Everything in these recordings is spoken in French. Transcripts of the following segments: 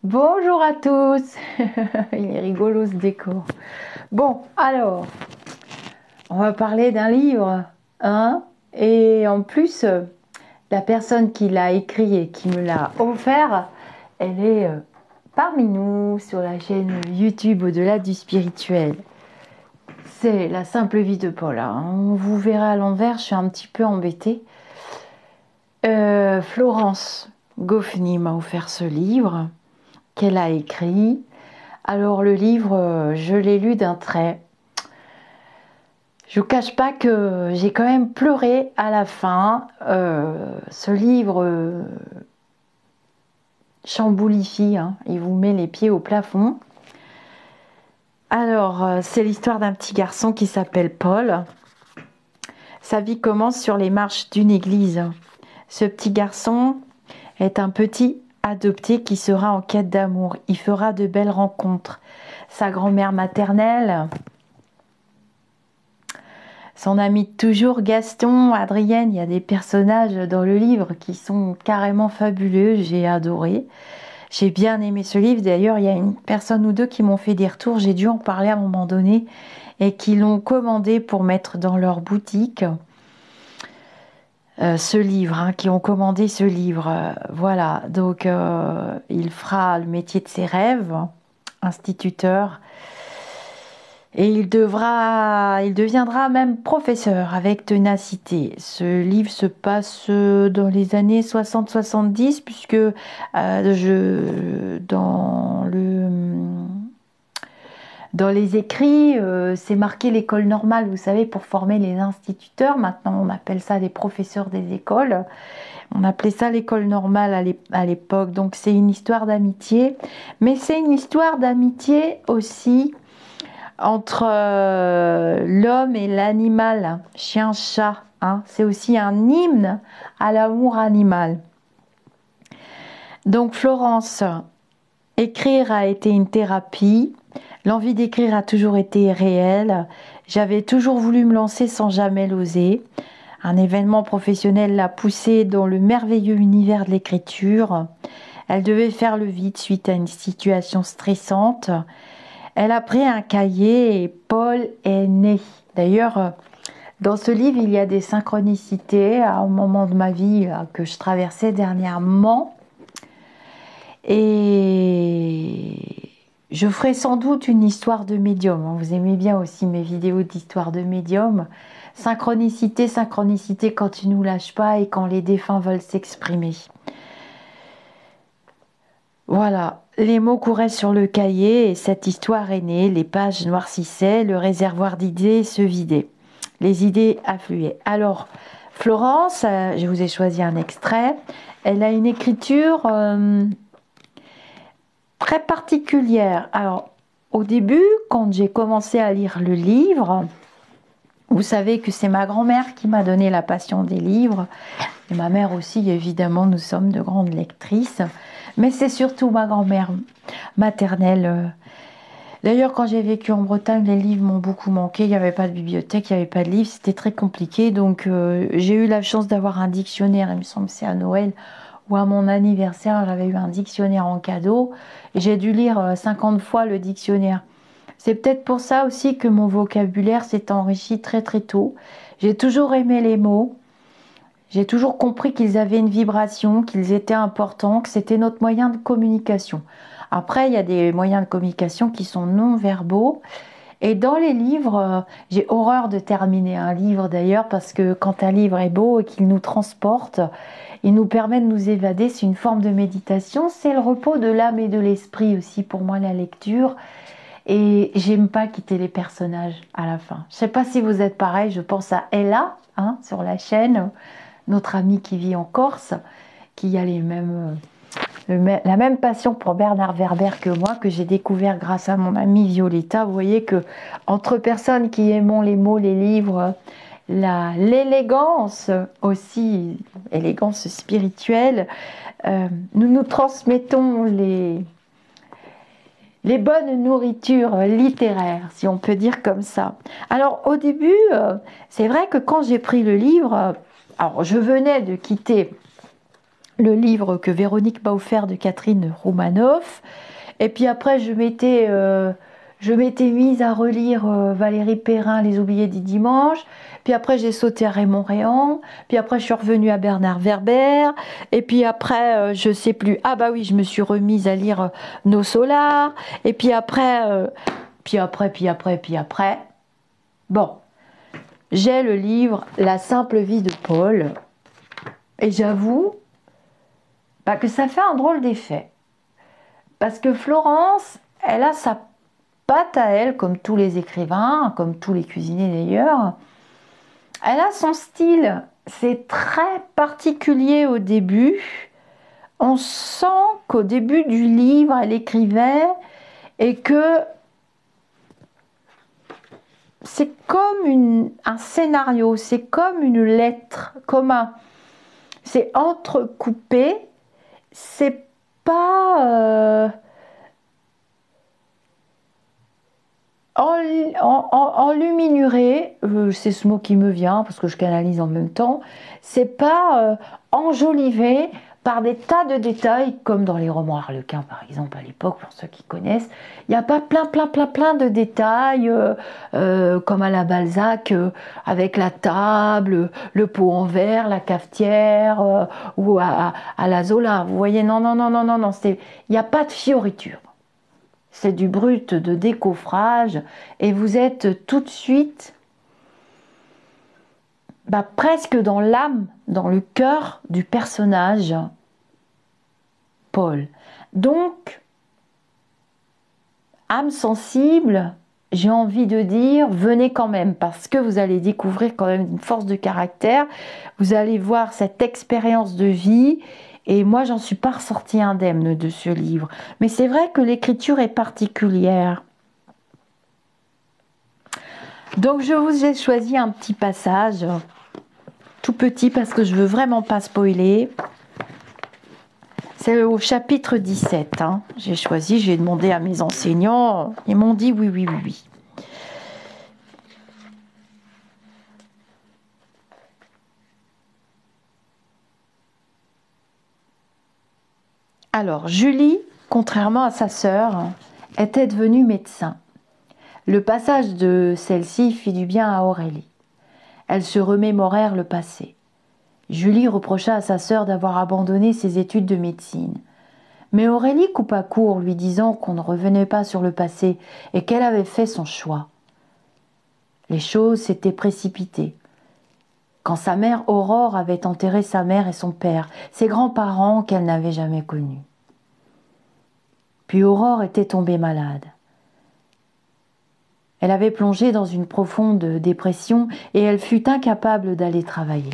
Bonjour à tous. Il est rigolo ce décor. Bon, alors, on va parler d'un livre, hein, et en plus, la personne qui l'a écrit et qui me l'a offert, elle est parmi nous sur la chaîne YouTube Au-delà du spirituel. C'est La simple vie de Paula, hein. Vous verrez à l'envers, je suis un petit peu embêtée. Florence Goffny m'a offert ce livre qu'elle a écrit. Alors le livre, je l'ai lu d'un trait. Je vous cache pas que j'ai quand même pleuré à la fin. Ce livre chamboulifie, hein, il vous met les pieds au plafond. Alors, c'est l'histoire d'un petit garçon qui s'appelle Paul. Sa vie commence sur les marches d'une église. Ce petit garçon est un petit adopté qui sera en quête d'amour. Il fera de belles rencontres. Sa grand-mère maternelle, son ami de toujours Gaston, Adrienne, il y a des personnages dans le livre qui sont carrément fabuleux, j'ai adoré. J'ai bien aimé ce livre, d'ailleurs il y a une personne ou deux qui m'ont fait des retours, j'ai dû en parler à un moment donné, et qui l'ont commandé pour mettre dans leur boutique. Ce livre, hein, qui ont commandé ce livre, voilà, donc il fera le métier de ses rêves, instituteur. Et il deviendra même professeur avec ténacité. Ce livre se passe dans les années 60-70, puisque dans les écrits, c'est marqué l'école normale, vous savez, pour former les instituteurs. Maintenant, on appelle ça les professeurs des écoles. On appelait ça l'école normale à l'époque. Donc, c'est une histoire d'amitié. Mais c'est une histoire d'amitié aussi entre l'homme et l'animal, chien-chat, hein. C'est aussi un hymne à l'amour animal. Donc Florence, écrire a été une thérapie, l'envie d'écrire a toujours été réelle, j'avais toujours voulu me lancer sans jamais l'oser. Un événement professionnel l'a poussée dans le merveilleux univers de l'écriture. Elle devait faire le vide suite à une situation stressante. Elle a pris un cahier et Paul est né. D'ailleurs, dans ce livre, il y a des synchronicités à un moment de ma vie que je traversais dernièrement. Et je ferai sans doute une histoire de médium. Vous aimez bien aussi mes vidéos d'histoire de médium. Synchronicité, synchronicité quand tu ne nous lâches pas et quand les défunts veulent s'exprimer. Voilà, les mots couraient sur le cahier et cette histoire est née, les pages noircissaient, le réservoir d'idées se vidait, les idées affluaient. Alors, Florence, je vous ai choisi un extrait, elle a une écriture très particulière. Alors, au début, quand j'ai commencé à lire le livre, vous savez que c'est ma grand-mère qui m'a donné la passion des livres, et ma mère aussi, évidemment, nous sommes de grandes lectrices. Mais c'est surtout ma grand-mère maternelle. D'ailleurs, quand j'ai vécu en Bretagne, les livres m'ont beaucoup manqué. Il n'y avait pas de bibliothèque, il n'y avait pas de livres, c'était très compliqué. Donc, j'ai eu la chance d'avoir un dictionnaire. Il me semble que c'est à Noël ou à mon anniversaire, j'avais eu un dictionnaire en cadeau. Et j'ai dû lire 50 fois le dictionnaire. C'est peut-être pour ça aussi que mon vocabulaire s'est enrichi très très tôt. J'ai toujours aimé les mots. J'ai toujours compris qu'ils avaient une vibration, qu'ils étaient importants, que c'était notre moyen de communication. Après, il y a des moyens de communication qui sont non-verbaux. Et dans les livres, j'ai horreur de terminer un livre d'ailleurs, parce que quand un livre est beau et qu'il nous transporte, il nous permet de nous évader, c'est une forme de méditation, c'est le repos de l'âme et de l'esprit aussi pour moi, la lecture. Et j'aime pas quitter les personnages à la fin. Je sais pas si vous êtes pareil, je pense à Ella, hein, sur la chaîne, notre amie qui vit en Corse, qui a la même passion pour Bernard Werber que moi, que j'ai découvert grâce à mon amie Violetta. Vous voyez que entre personnes qui aimons les mots, les livres, l'élégance aussi, élégance spirituelle, nous nous transmettons les bonnes nourritures littéraires, si on peut dire comme ça. Alors au début, c'est vrai que quand j'ai pris le livre, alors je venais de quitter le livre que Véronique m'a offert de Catherine Roumanoff. Et puis après, je m'étais mise à relire Valérie Perrin, Les oubliés du dimanche. Puis après, j'ai sauté à Raymond Réan. Puis après, je suis revenue à Bernard Werber. Et puis après, je sais plus. Ah bah oui, je me suis remise à lire Nos Solars. Et puis après, puis après. Bon, j'ai le livre La simple vie de Paul. Et j'avoue que ça fait un drôle d'effet. Parce que Florence, elle a sa patte à elle, comme tous les écrivains, comme tous les cuisiniers d'ailleurs. Elle a son style. C'est très particulier au début. On sent qu'au début du livre, elle écrivait et que c'est comme un scénario, c'est comme une lettre, c'est entrecoupé, c'est pas enluminuré, c'est ce mot qui me vient parce que je canalise en même temps, c'est pas enjolivé par des tas de détails comme dans les romans Harlequin par exemple à l'époque, pour ceux qui connaissent. Il n'y a pas plein de détails comme à la Balzac avec la table, le pot en verre, la cafetière ou à la Zola. Vous voyez, non, il n'y a pas de fioriture. C'est du brut de décoffrage et vous êtes tout de suite presque dans l'âme, dans le cœur du personnage Paul. Donc, âme sensible, j'ai envie de dire, venez quand même, parce que vous allez découvrir quand même une force de caractère, vous allez voir cette expérience de vie, et moi j'en suis pas ressortie indemne de ce livre. Mais c'est vrai que l'écriture est particulière. Donc je vous ai choisi un petit passage, tout petit parce que je veux vraiment pas spoiler. C'est au chapitre 17. J'ai choisi, j'ai demandé à mes enseignants, ils m'ont dit oui. Alors, Julie, contrairement à sa sœur, était devenue médecin. Le passage de celle-ci fit du bien à Aurélie. Elles se remémorèrent le passé. Julie reprocha à sa sœur d'avoir abandonné ses études de médecine. Mais Aurélie coupa court, lui disant qu'on ne revenait pas sur le passé et qu'elle avait fait son choix. Les choses s'étaient précipitées. Quand sa mère Aurore avait enterré sa mère et son père, ses grands-parents qu'elle n'avait jamais connus. Puis Aurore était tombée malade. Elle avait plongé dans une profonde dépression et elle fut incapable d'aller travailler.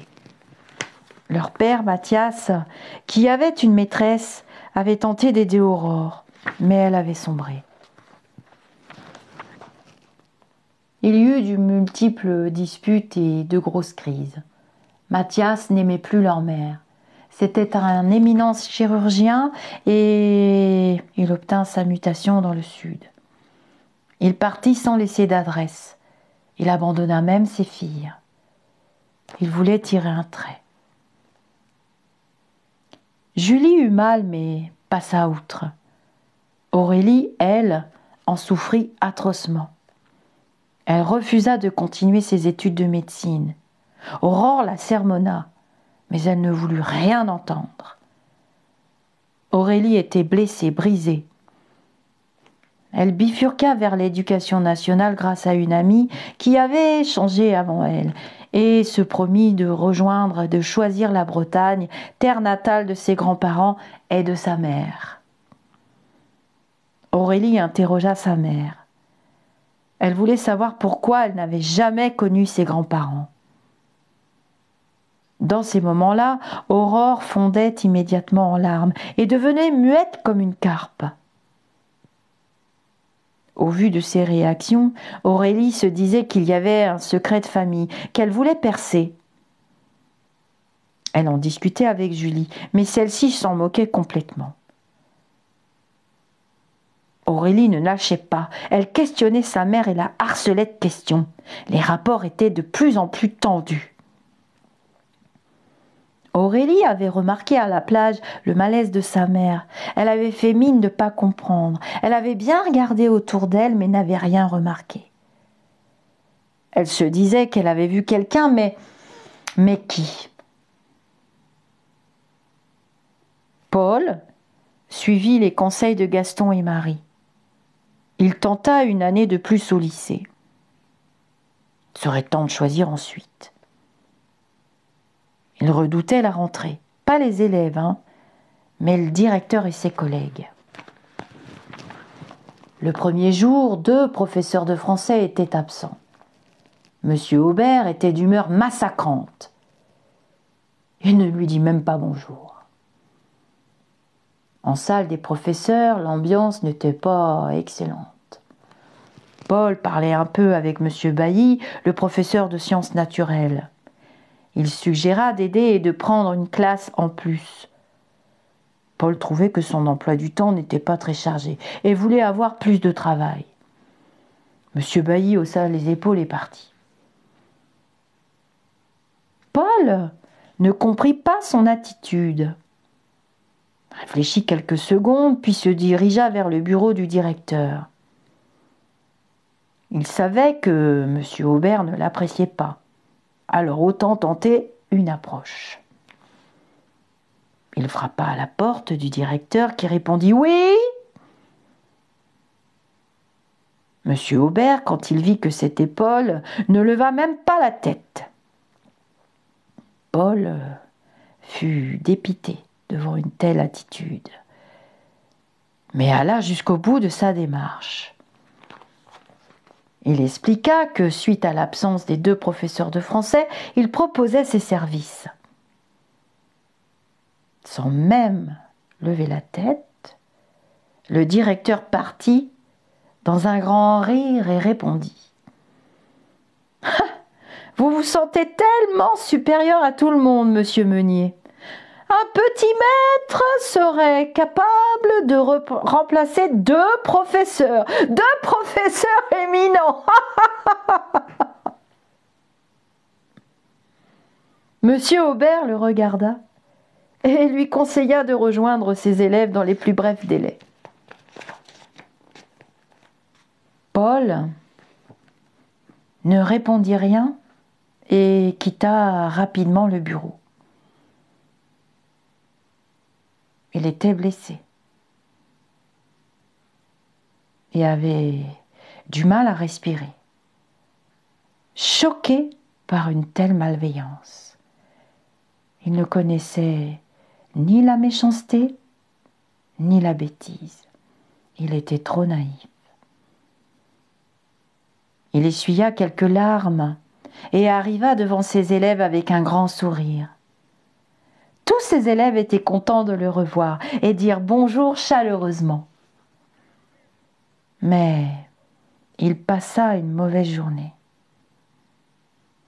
Leur père, Mathias, qui avait une maîtresse, avait tenté d'aider Aurore, mais elle avait sombré. Il y eut de multiples disputes et de grosses crises. Mathias n'aimait plus leur mère. C'était un éminent chirurgien et il obtint sa mutation dans le sud. Il partit sans laisser d'adresse. Il abandonna même ses filles. Il voulait tirer un trait. Julie eut mal, mais passa outre. Aurélie, elle, en souffrit atrocement. Elle refusa de continuer ses études de médecine. Aurore la sermonna, mais elle ne voulut rien entendre. Aurélie était blessée, brisée. Elle bifurqua vers l'éducation nationale grâce à une amie qui avait changé avant elle et se promit de rejoindre, de choisir la Bretagne, terre natale de ses grands-parents et de sa mère. Aurélie interrogea sa mère. Elle voulait savoir pourquoi elle n'avait jamais connu ses grands-parents. Dans ces moments-là, Aurore fondait immédiatement en larmes et devenait muette comme une carpe. Au vu de ces réactions, Aurélie se disait qu'il y avait un secret de famille, qu'elle voulait percer. Elle en discutait avec Julie, mais celle-ci s'en moquait complètement. Aurélie ne lâchait pas. Elle questionnait sa mère et la harcelait de questions. Les rapports étaient de plus en plus tendus. Aurélie avait remarqué à la plage le malaise de sa mère. Elle avait fait mine de ne pas comprendre. Elle avait bien regardé autour d'elle, mais n'avait rien remarqué. Elle se disait qu'elle avait vu quelqu'un, mais qui? Paul suivit les conseils de Gaston et Marie. Il tenta une année de plus au lycée. Il serait temps de choisir ensuite. Il redoutait la rentrée. Pas les élèves, mais le directeur et ses collègues. Le premier jour, 2 professeurs de français étaient absents. Monsieur Aubert était d'humeur massacrante. Il ne lui dit même pas bonjour. En salle des professeurs, l'ambiance n'était pas excellente. Paul parlait un peu avec monsieur Bailly, le professeur de sciences naturelles. Il suggéra d'aider et de prendre une classe en plus. Paul trouvait que son emploi du temps n'était pas très chargé et voulait avoir plus de travail. Monsieur Bailly haussa les épaules et partit. Paul ne comprit pas son attitude. Réfléchit quelques secondes, puis se dirigea vers le bureau du directeur. Il savait que M. Aubert ne l'appréciait pas, alors autant tenter une approche. Il frappa à la porte du directeur qui répondit « Oui ». M. Aubert, quand il vit que c'était Paul, ne leva même pas la tête. Paul fut dépité devant une telle attitude, mais alla jusqu'au bout de sa démarche. Il expliqua que, suite à l'absence des 2 professeurs de français, il proposait ses services. Sans même lever la tête, le directeur partit dans un grand rire et répondit « Vous vous sentez tellement supérieur à tout le monde, monsieur Meunier. Un petit maître serait capable de remplacer 2 professeurs éminents. » Monsieur Aubert le regarda et lui conseilla de rejoindre ses élèves dans les plus brefs délais. Paul ne répondit rien et quitta rapidement le bureau. Il était blessé et avait du mal à respirer, choqué par une telle malveillance. Il ne connaissait ni la méchanceté, ni la bêtise. Il était trop naïf. Il essuya quelques larmes et arriva devant ses élèves avec un grand sourire. Tous ses élèves étaient contents de le revoir et dirent bonjour chaleureusement. Mais il passa une mauvaise journée.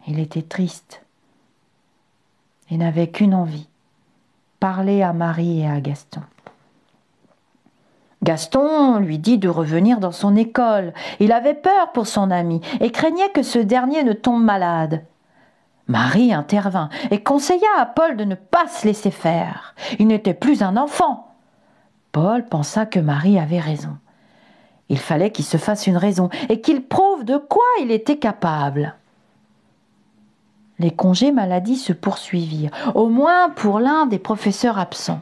Il était triste et n'avait qu'une envie, parler à Marie et à Gaston. Gaston lui dit de revenir dans son école. Il avait peur pour son ami et craignait que ce dernier ne tombe malade. Marie intervint et conseilla à Paul de ne pas se laisser faire. Il n'était plus un enfant. Paul pensa que Marie avait raison. Il fallait qu'il se fasse une raison et qu'il prouve de quoi il était capable. Les congés maladie se poursuivirent, au moins pour l'un des professeurs absents.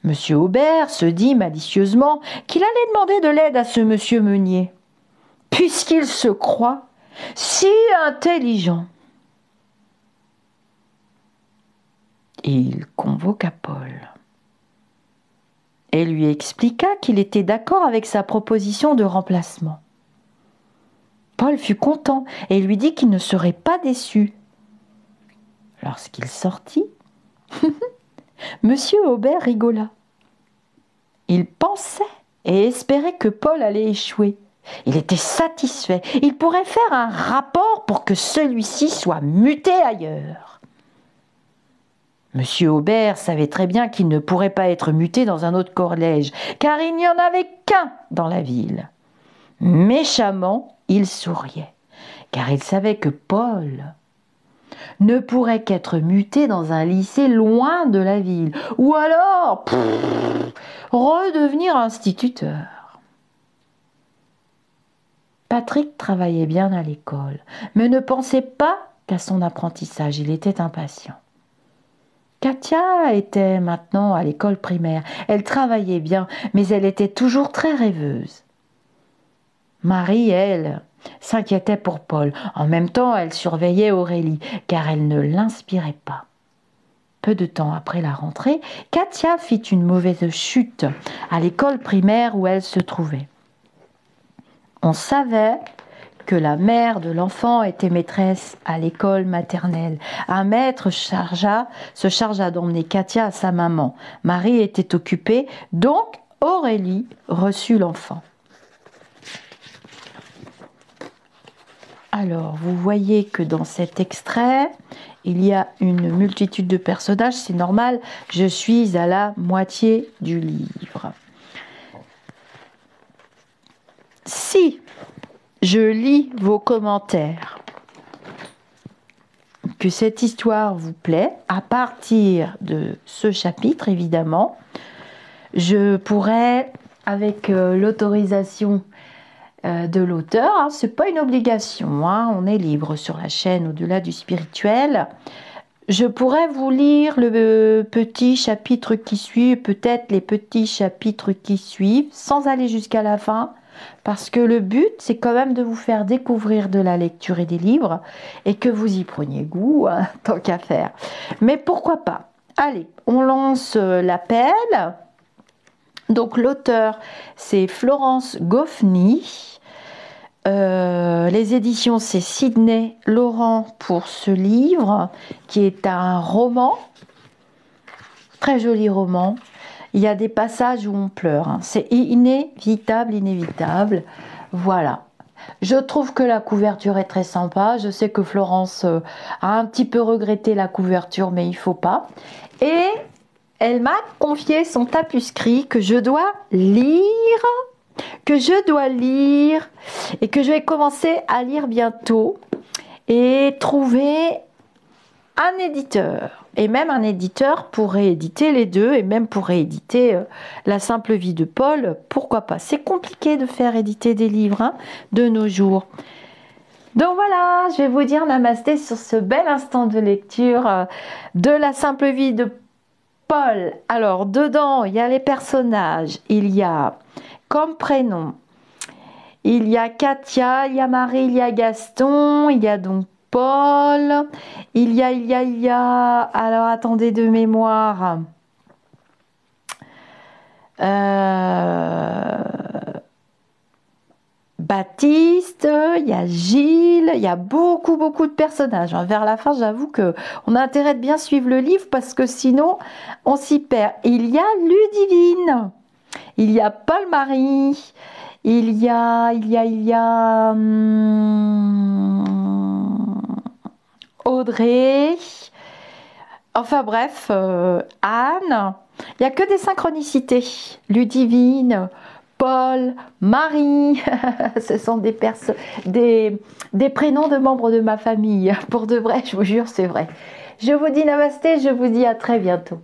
Monsieur Aubert se dit malicieusement qu'il allait demander de l'aide à ce monsieur Meunier, puisqu'il se croit si intelligent. Il convoqua Paul et lui expliqua qu'il était d'accord avec sa proposition de remplacement. Paul fut content et lui dit qu'il ne serait pas déçu. Lorsqu'il sortit, Monsieur Aubert rigola. Il pensait et espérait que Paul allait échouer. Il était satisfait. Il pourrait faire un rapport pour que celui-ci soit muté ailleurs. Monsieur Aubert savait très bien qu'il ne pourrait pas être muté dans un autre collège, car il n'y en avait qu'un dans la ville. Méchamment, il souriait, car il savait que Paul ne pourrait qu'être mutée dans un lycée loin de la ville, ou alors redevenir instituteur. Patrick travaillait bien à l'école, mais ne pensait pas qu'à son apprentissage, il était impatient. Katia était maintenant à l'école primaire. Elle travaillait bien, mais elle était toujours très rêveuse. Marie, elle, s'inquiétait pour Paul. En même temps, elle surveillait Aurélie, car elle ne l'inspirait pas. Peu de temps après la rentrée, Katia fit une mauvaise chute à l'école primaire où elle se trouvait. On savait que la mère de l'enfant était maîtresse à l'école maternelle. Un maître se chargea d'emmener Katia à sa maman. Marie était occupée, donc Aurélie reçut l'enfant. Alors, vous voyez que dans cet extrait, il y a une multitude de personnages, c'est normal, je suis à la moitié du livre. Si je lis vos commentaires, que cette histoire vous plaît, à partir de ce chapitre, évidemment, je pourrais, avec l'autorisation de l'auteur, hein, c'est pas une obligation, hein, on est libre sur la chaîne Au-delà du spirituel. Je pourrais vous lire le petit chapitre qui suit, peut-être les petits chapitres qui suivent, sans aller jusqu'à la fin, parce que le but, c'est quand même de vous faire découvrir de la lecture et des livres, et que vous y preniez goût, hein, tant qu'à faire. Mais pourquoi pas? Allez, on lance l'appel. Donc l'auteur, c'est Florence Goffny. Les éditions, c'est Sidney Laurent pour ce livre, qui est un roman, très joli roman. Il y a des passages où on pleure, hein. C'est inévitable. Voilà. Je trouve que la couverture est très sympa. Je sais que Florence a un petit peu regretté la couverture, mais il faut pas. Et elle m'a confié son tapuscrit que je dois lire et que je vais commencer à lire bientôt et trouver un éditeur. Et même un éditeur pour rééditer les deux et même pour rééditer La simple vie de Paul, pourquoi pas. C'est compliqué de faire éditer des livres, hein, de nos jours. Donc voilà, je vais vous dire namasté sur ce bel instant de lecture de La simple vie de Paul. Alors dedans, il y a les personnages, il y a comme prénom, il y a Katia, il y a Marie, il y a Gaston, il y a donc Paul, il y a, alors attendez de mémoire, Baptiste, il y a Gilles, il y a beaucoup de personnages. Vers la fin, j'avoue que on a intérêt de bien suivre le livre parce que sinon, on s'y perd. Il y a Ludivine, il y a Paul-Marie, il y a Audrey, enfin bref, Anne. Il n'y a que des synchronicités. Ludivine, Paul, Marie, ce sont des prénoms de membres de ma famille. Pour de vrai, je vous jure, c'est vrai. Je vous dis namasté, je vous dis à très bientôt.